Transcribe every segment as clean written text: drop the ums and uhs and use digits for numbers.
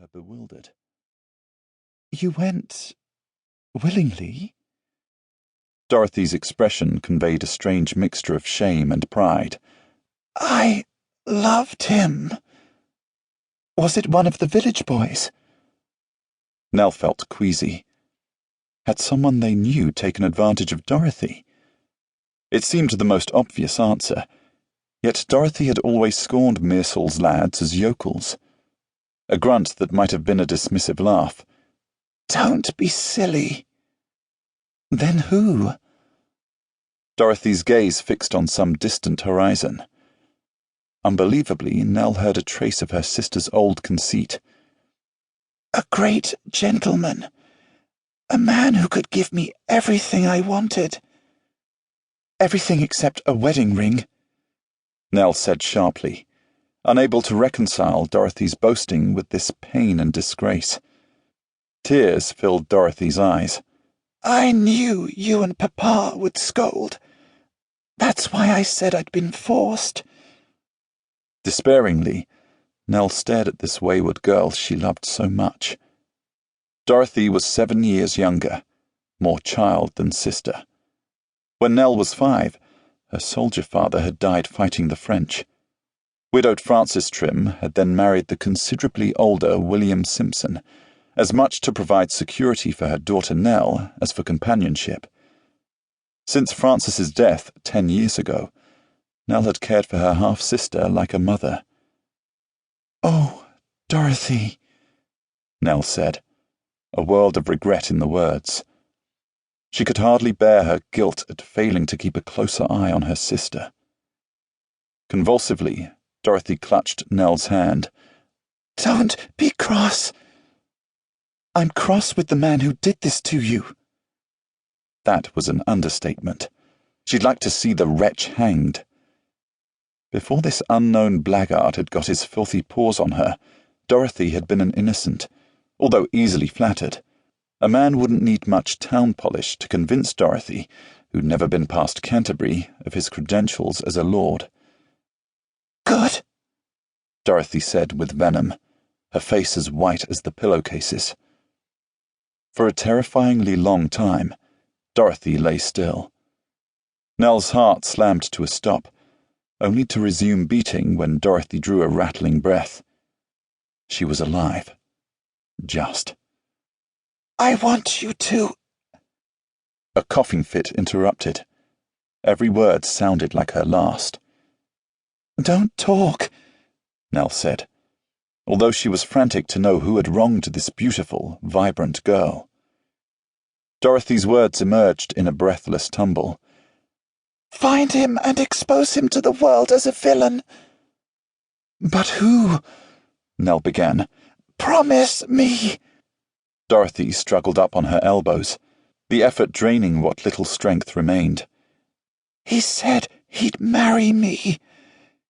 her bewildered. "You went willingly?" Dorothy's expression conveyed a strange mixture of shame and pride. "I loved him." "Was it one of the village boys?" Nell felt queasy. Had someone they knew taken advantage of Dorothy? It seemed the most obvious answer, yet Dorothy had always scorned Mearsall's lads as yokels. A grunt that might have been a dismissive laugh. "Don't be silly." "Then who?" Dorothy's gaze fixed on some distant horizon. Unbelievably, Nell heard a trace of her sister's old conceit. "A great gentleman. A man who could give me everything I wanted." "Everything except a wedding ring," Nell said sharply, unable to reconcile Dorothy's boasting with this pain and disgrace. Tears filled Dorothy's eyes. "I knew you and Papa would scold. That's why I said I'd been forced." Despairingly, Nell stared at this wayward girl she loved so much. Dorothy was 7 years younger, more child than sister. When Nell was 5, her soldier father had died fighting the French. Widowed Frances Trim had then married the considerably older William Simpson, as much to provide security for her daughter Nell as for companionship. Since Frances's death 10 years ago, Nell had cared for her half-sister like a mother. "Oh, Dorothy," Nell said, a world of regret in the words. She could hardly bear her guilt at failing to keep a closer eye on her sister. Convulsively, Dorothy clutched Nell's hand. "Don't be cross." "I'm cross with the man who did this to you." That was an understatement. She'd like to see the wretch hanged. Before this unknown blackguard had got his filthy paws on her, Dorothy had been an innocent, although easily flattered. A man wouldn't need much town polish to convince Dorothy, who'd never been past Canterbury, of his credentials as a lord. "Good," Dorothy said with venom, her face as white as the pillowcases. For a terrifyingly long time, Dorothy lay still. Nell's heart slammed to a stop, only to resume beating when Dorothy drew a rattling breath. She was alive. Just. "I want you to—" A coughing fit interrupted. Every word sounded like her last. "Don't talk," Nell said, although she was frantic to know who had wronged this beautiful, vibrant girl. Dorothy's words emerged in a breathless tumble. "Find him and expose him to the world as a villain." "But who—" Nell began. "Promise me." Dorothy struggled up on her elbows, the effort draining what little strength remained. "He said he'd marry me.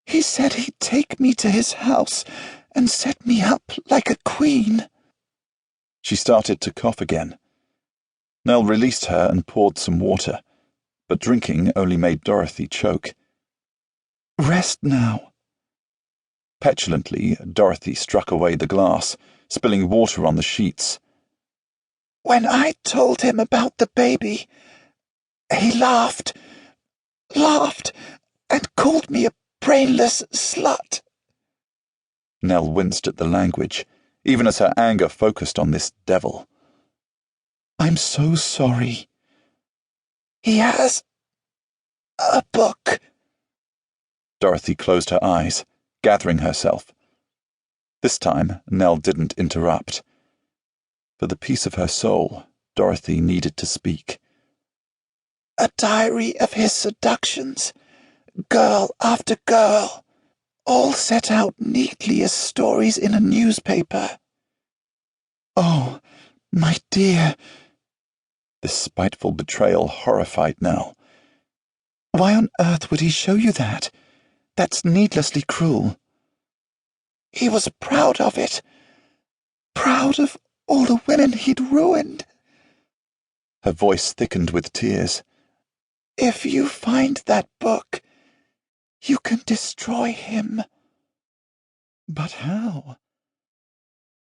He said he'd take me to his house and set me up like a queen." She started to cough again. Nell released her and poured some water, but drinking only made Dorothy choke. "Rest now." Petulantly, Dorothy struck away the glass, spilling water on the sheets. "When I told him about the baby, he laughed, and called me a brainless slut." Nell winced at the language, even as her anger focused on this devil. "I'm so sorry." "He has a book." Dorothy closed her eyes, gathering herself. This time, Nell didn't interrupt. For the peace of her soul, Dorothy needed to speak. "A diary of his seductions, girl after girl, all set out neatly as stories in a newspaper." "Oh, my dear." This spiteful betrayal horrified Nell. "Why on earth would he show you that? That's needlessly cruel." "He was proud of it. Proud of all the women he'd ruined." Her voice thickened with tears. "If you find that book, you can destroy him." "But how?"